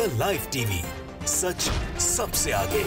The live TV, सच सबसे आगे।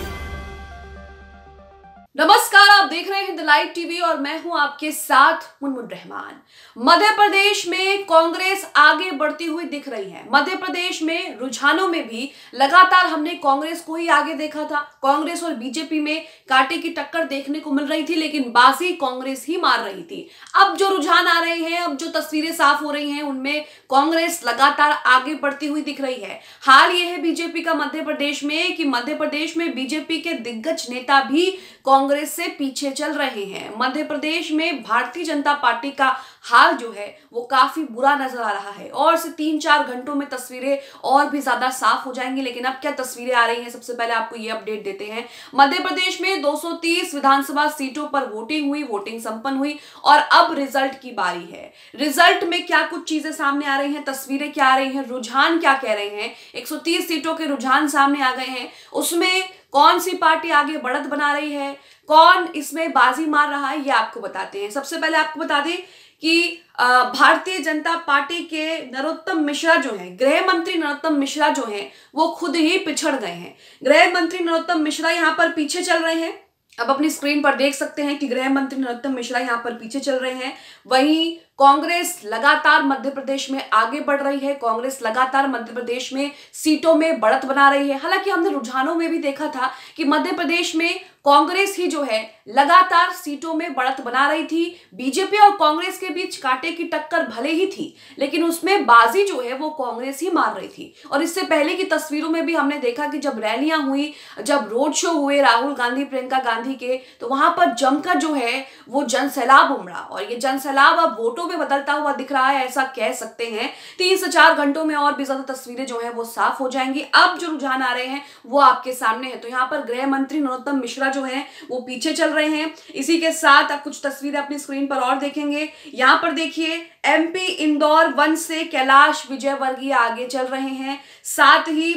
नमस्कार, आप देख रहे हैं द लाइव टीवी और मैं हूं आपके साथ मुनमुन रहमान। मध्य प्रदेश में कांग्रेस आगे बढ़ती हुई दिख रही है। मध्य प्रदेश में रुझानों में भी लगातार हमने कांग्रेस को ही आगे देखा था। कांग्रेस और बीजेपी में कांटे की टक्कर देखने को मिल रही थी, लेकिन बाजी कांग्रेस ही मार रही थी। अब जो रुझान आ रहे हैं, अब जो तस्वीरें साफ हो रही हैं, उनमें कांग्रेस लगातार आगे बढ़ती हुई दिख रही है। हाल ये है बीजेपी का मध्य प्रदेश में कि मध्य प्रदेश में बीजेपी के दिग्गज नेता भी कांग्रेस से पीछे चल रहे हैं। मध्य प्रदेश में भारतीय जनता पार्टी का हाल जो है वो काफी बुरा नजर आ रहा है और से 3-4 घंटों में तस्वीरें और भी ज्यादा साफ हो जाएंगी। लेकिन अब क्या तस्वीरें आ रही हैं, सबसे पहले आपको ये अपडेट देते हैं। मध्य प्रदेश में 230 विधानसभा सीटों पर वोटिंग हुई, वोटिंग संपन्न हुई और अब रिजल्ट की बारी है। रिजल्ट में क्या कुछ चीजें सामने आ रही हैं, तस्वीरें क्या आ रही हैं, रुझान क्या कह रहे हैं। 130 सीटों के रुझान सामने आ गए हैं। उसमें कौन सी पार्टी आगे बढ़त बना रही है, कौन इसमें बाजी मार रहा है, ये आपको बताते हैं। सबसे पहले आपको बता दें कि भारतीय जनता पार्टी के नरोत्तम मिश्रा जो हैं, गृह मंत्री नरोत्तम मिश्रा जो हैं, वो खुद ही पिछड़ गए हैं। गृह मंत्री नरोत्तम मिश्रा यहां पर पीछे चल रहे हैं। अब अपनी स्क्रीन पर देख सकते हैं कि गृह मंत्री नरोत्तम मिश्रा यहां पर पीछे चल रहे हैं। वहीं कांग्रेस लगातार मध्य प्रदेश में आगे बढ़ रही है। कांग्रेस लगातार मध्य प्रदेश में सीटों में बढ़त बना रही है। हालांकि हमने रुझानों में भी देखा था कि मध्य प्रदेश में कांग्रेस ही जो है लगातार सीटों में बढ़त बना रही थी। बीजेपी और कांग्रेस के बीच कांटे की टक्कर भले ही थी, लेकिन उसमें बाजी जो है वो कांग्रेस ही मार रही थी। और इससे पहले की तस्वीरों में भी हमने देखा कि जब रैलियां हुई, जब रोड शो हुए राहुल गांधी, प्रियंका गांधी के, तो वहां पर जमकर जो है वो जनसैलाब उमड़ा और ये जनसैलाब अब वोटों में बदलता हुआ दिख रहा है, ऐसा कह सकते हैं। 3 से 4 घंटों में और भी ज्यादा तस्वीरें जो है वो साफ हो जाएंगी। अब जो रुझान आ रहे हैं वो आपके सामने है। तो यहाँ पर गृह मंत्री नरोत्तम मिश्रा जो है वो पीछे चल रहे हैं। इसी के साथ आप कुछ तस्वीरें अपनी स्क्रीन पर और देखेंगे। यहाँ पर देखिए, एमपी इंदौर 1 से कैलाश विजयवर्गीय आगे चल रहे हैं। साथ ही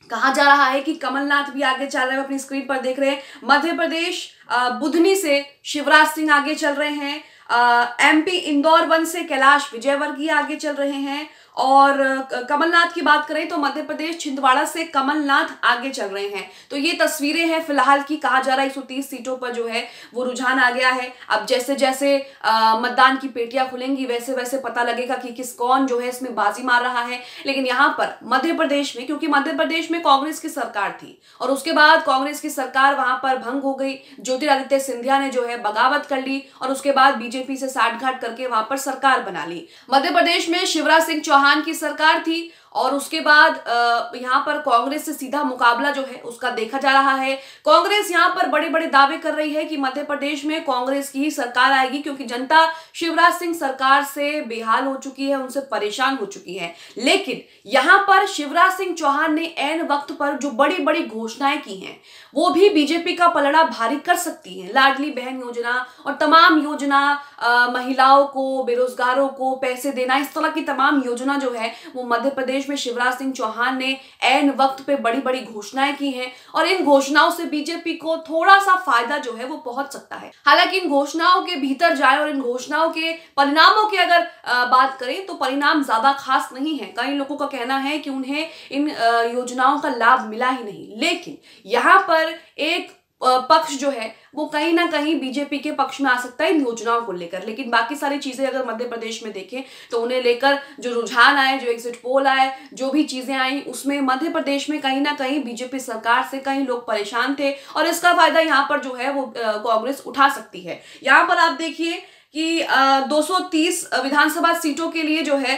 कहा जा रहा है कि कमलनाथ भी आगे चल रहे हैं, अपनी स्क्रीन पर देख रहे हैं। मध्य प्रदेश बुधनी से शिवराज सिंह आगे चल रहे हैं। एमपी इंदौर 1 से कैलाश विजयवर्गीय आगे चल रहे हैं। और कमलनाथ की बात करें तो मध्य प्रदेश छिंदवाड़ा से कमलनाथ आगे चल रहे हैं। तो ये तस्वीरें हैं फिलहाल की। कहा जा रहा है 130 सीटों पर जो है वो रुझान आ गया है। अब जैसे जैसे मतदान की पेटियां खुलेंगी वैसे वैसे पता लगेगा कि कौन जो है इसमें बाजी मार रहा है। लेकिन यहाँ पर मध्य प्रदेश में, क्योंकि मध्य प्रदेश में कांग्रेस की सरकार थी और उसके बाद कांग्रेस की सरकार वहां पर भंग हो गई। ज्योतिरादित्य सिंधिया ने जो है बगावत कर ली और उसके बाद बीजेपी से साठगांठ करके वहां पर सरकार बना ली। मध्य प्रदेश में शिवराज सिंह चौहान की सरकार थी और उसके बाद यहाँ पर कांग्रेस से सीधा मुकाबला जो है उसका देखा जा रहा है। कांग्रेस यहाँ पर बड़े बड़े दावे कर रही है कि मध्य प्रदेश में कांग्रेस की ही सरकार आएगी, क्योंकि जनता शिवराज सिंह सरकार से बेहाल हो चुकी है, उनसे परेशान हो चुकी है। लेकिन यहाँ पर शिवराज सिंह चौहान ने ऐन वक्त पर जो बड़ी बड़ी घोषणाएं की हैं वो भी बीजेपी का पलड़ा भारी कर सकती है। लाडली बहन योजना और तमाम योजना, महिलाओं को, बेरोजगारों को पैसे देना, इस तरह की तमाम योजना जो है वो मध्य प्रदेश में शिवराज सिंह चौहान ने ऐन वक्त पे बड़ी बड़ी घोषणाएं की हैं और इन घोषणाओं से बीजेपी को थोड़ा सा फायदा जो है वो पहुंच सकता है। हालांकि इन घोषणाओं के भीतर जाए और इन घोषणाओं के परिणामों की अगर बात करें तो परिणाम ज्यादा खास नहीं है। कई लोगों का कहना है कि उन्हें इन योजनाओं का लाभ मिला ही नहीं। लेकिन यहाँ पर एक पक्ष जो है वो कहीं ना कहीं बीजेपी के पक्ष में आ सकता है इन योजनाओं को लेकर। लेकिन बाकी सारी चीजें अगर मध्य प्रदेश में देखें तो उन्हें लेकर जो रुझान आए, जो एग्जिट पोल आए, जो भी चीजें आई, उसमें मध्य प्रदेश में कहीं ना कहीं बीजेपी सरकार से कई लोग परेशान थे और इसका फायदा यहाँ पर जो है वो कांग्रेस उठा सकती है। यहाँ पर आप देखिए कि 230 विधानसभा सीटों के लिए जो है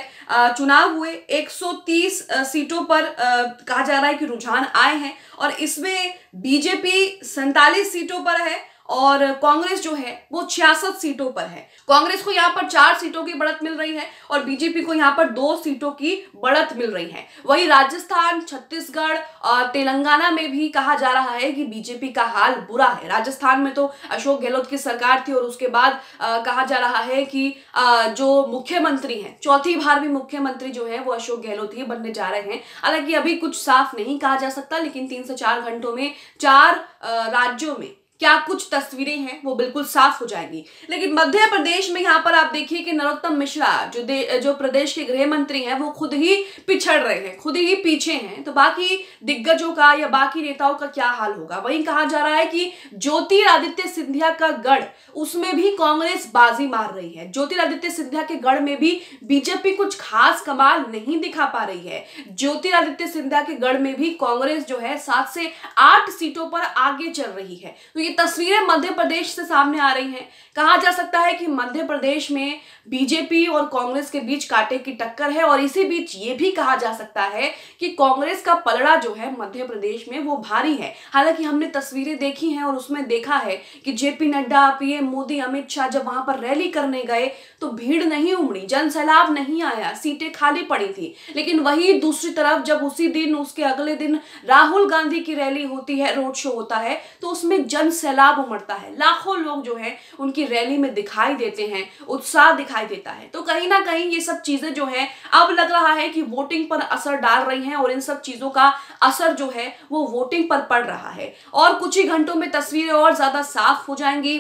चुनाव हुए। 130 सीटों पर कहा जा रहा है कि रुझान आए हैं और इसमें बीजेपी 47 सीटों पर है और कांग्रेस जो है वो 66 सीटों पर है। कांग्रेस को यहाँ पर 4 सीटों की बढ़त मिल रही है और बीजेपी को यहाँ पर 2 सीटों की बढ़त मिल रही है। वहीं राजस्थान, छत्तीसगढ़ और तेलंगाना में भी कहा जा रहा है कि बीजेपी का हाल बुरा है। राजस्थान में तो अशोक गहलोत की सरकार थी और उसके बाद कहा जा रहा है कि जो मुख्यमंत्री हैं, चौथी बार भी मुख्यमंत्री जो है वो अशोक गहलोत ही बनने जा रहे हैं। हालांकि अभी कुछ साफ नहीं कहा जा सकता, लेकिन 3 से 4 घंटों में 4 राज्यों में क्या कुछ तस्वीरें हैं वो बिल्कुल साफ हो जाएंगी। लेकिन मध्य प्रदेश में यहाँ पर आप देखिए कि नरोत्तम मिश्रा जो प्रदेश के गृह मंत्री हैं वो खुद ही पिछड़ रहे हैं, खुद ही पीछे हैं। तो बाकी दिग्गजों का या बाकी नेताओं का क्या हाल होगा। वहीं कहा जा रहा है कि ज्योतिरादित्य सिंधिया का गढ़, उसमें भी कांग्रेस बाजी मार रही है। ज्योतिरादित्य सिंधिया के गढ़ में भी बीजेपी कुछ खास कमाल नहीं दिखा पा रही है। ज्योतिरादित्य सिंधिया के गढ़ में भी कांग्रेस जो है 7 से 8 सीटों पर आगे चल रही है। तो ये तस्वीरें मध्य प्रदेश से सामने आ रही हैं। कहा जा सकता है कि मध्य प्रदेश में बीजेपी और कांग्रेस के बीच कांटे की टक्कर है और इसी बीच ये भी कहा जा सकता है कि कांग्रेस का पलड़ा जो है मध्य प्रदेश में वो भारी है। हालांकि हमने तस्वीरें देखी हैं और उसमें देखा है कि जेपी नड्डा, पीएम मोदी, अमित शाह जब वहां पर रैली करने गए तो भीड़ नहीं उमड़ी, जन सैलाब नहीं आया, सीटें खाली पड़ी थी। लेकिन वही दूसरी तरफ जब उसी दिन, उसके अगले दिन राहुल गांधी की रैली होती है, रोड शो होता है, तो उसमें जन सैलाब उमड़ता है। लाखों लोग जो है उनकी रैली में दिखाई देते हैं, उत्साह दिखाई देता है। तो कहीं ना कहीं ये सब चीजें जो है अब लग रहा है कि वोटिंग पर असर डाल रही हैं और इन सब चीजों का असर जो है वो वोटिंग पर पड़ रहा है। और कुछ ही घंटों में तस्वीरें और ज्यादा साफ हो जाएंगी।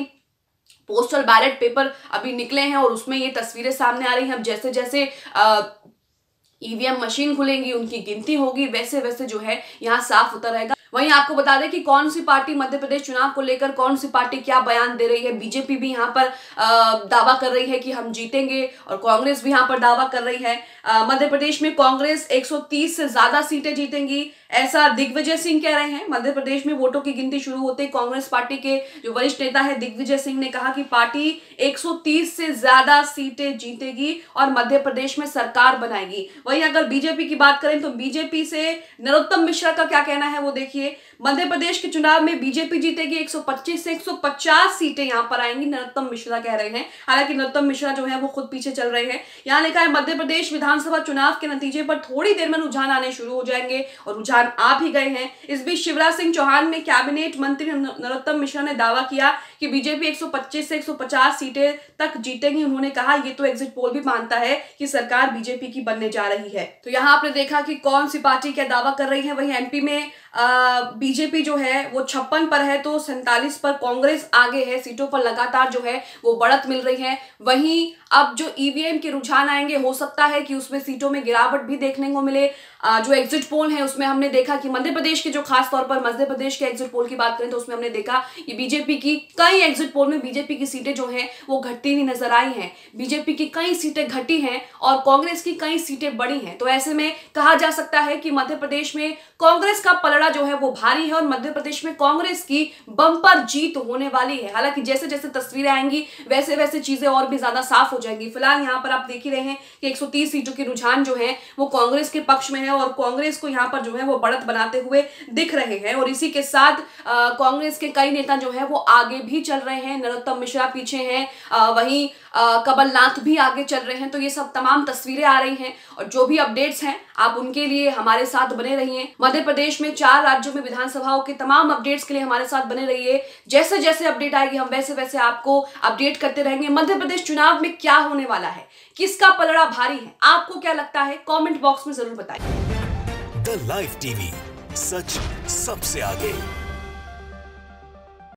पोस्टल बैलेट पेपर अभी निकले हैं और उसमें ये तस्वीरें सामने आ रही हैं। अब जैसे जैसे ईवीएम मशीन खुलेंगी, उनकी गिनती होगी, वैसे वैसे जो है यहाँ साफ होता रहेगा। वहीं आपको बता दें कि कौन सी पार्टी मध्य प्रदेश चुनाव को लेकर कौन सी पार्टी क्या बयान दे रही है। बीजेपी भी यहाँ पर दावा कर रही है कि हम जीतेंगे और कांग्रेस भी यहाँ पर दावा कर रही है। मध्य प्रदेश में कांग्रेस 130 से ज्यादा सीटें जीतेंगी, ऐसा दिग्विजय सिंह कह रहे हैं। मध्य प्रदेश में वोटों की गिनती शुरू होते ही कांग्रेस पार्टी के जो वरिष्ठ नेता है दिग्विजय सिंह ने कहा कि पार्टी 130 से ज्यादा सीटें जीतेगी और मध्य प्रदेश में सरकार बनाएगी। वहीं अगर बीजेपी की बात करें तो बीजेपी से नरोत्तम मिश्रा का क्या कहना है वो देखिए। मध्य प्रदेश के चुनाव में बीजेपी जीतेगी, 125 से 150 सीटें यहां पर आएंगी, नरोत्तम मिश्रा कह रहे हैं। हालांकि नरोत्तम मिश्रा जो है वो खुद पीछे चल रहे हैं। यहां लिखा है मध्य प्रदेश विधानसभा चुनाव के नतीजे पर थोड़ी देर में रुझान आने शुरू हो जाएंगे और रुझान आ भी गए हैं। इस बीच शिवराज सिंह चौहान ने कैबिनेट मंत्री नरोत्तम मिश्रा ने दावा किया कि बीजेपी 125 से 150 सीटें तक जीतेगी। उन्होंने कहा ये तो एग्जिट पोल भी मानता है कि सरकार बीजेपी की बनने जा रही है। तो यहाँ आपने देखा कि कौन सी पार्टी क्या दावा कर रही है। वहीं एमपी में बीजेपी जो है वो 56 पर है तो 47 पर कांग्रेस आगे है। सीटों पर लगातार जो है वो बढ़त मिल रही है। वहीं अब जो ईवीएम के रुझान आएंगे, हो सकता है कि उसमें सीटों में गिरावट भी देखने को मिले। जो एग्जिट पोल है उसमें हमने देखा कि मध्य प्रदेश के, जो खास तौर पर मध्य प्रदेश के एग्जिट पोल की बात करें तो उसमें हमने देखा कि बीजेपी की कई एग्जिट पोल में बीजेपी की सीटें जो हैं वो घटती हुई नजर आई हैं। बीजेपी की कई सीटें घटी हैं और कांग्रेस की कई सीटें बढ़ी हैं। तो ऐसे में कहा जा सकता है कि मध्य प्रदेश में कांग्रेस का पलड़ा जो है वो भारी है और मध्य प्रदेश में कांग्रेस की बम्पर जीत होने वाली है। हालांकि जैसे जैसे तस्वीरें आएंगी वैसे वैसे चीजें और भी ज्यादा साफ हो जाएंगी। फिलहाल यहाँ पर आप देख ही रहे हैं कि 130 सीटों के रुझान जो है वो कांग्रेस के पक्ष में है और कांग्रेस को यहाँ पर जो है वो बढ़त बनाते हुए दिख रहे हैं। और इसी के साथ कांग्रेस के कई नेता जो है वो आगे भी चल रहे हैं। नरोत्तम मिश्रा पीछे हैं, वहीं कमलनाथ भी आगे चल रहे हैं। तो ये सब तमाम तस्वीरें आ रही हैं और जो भी अपडेट्स हैं आप उनके लिए हमारे साथ बने रहिए। मध्य प्रदेश में 4 राज्यों में विधानसभाओं के तमाम अपडेट्स के लिए हमारे साथ बने रहिए। जैसे जैसे अपडेट आएगी हम वैसे वैसे आपको अपडेट करते रहेंगे। मध्य प्रदेश चुनाव में क्या होने वाला है, किसका पलड़ा भारी है, आपको क्या लगता है, कमेंट बॉक्स में जरूर बताइए। द लाइव टीवी, सच सबसे आगे।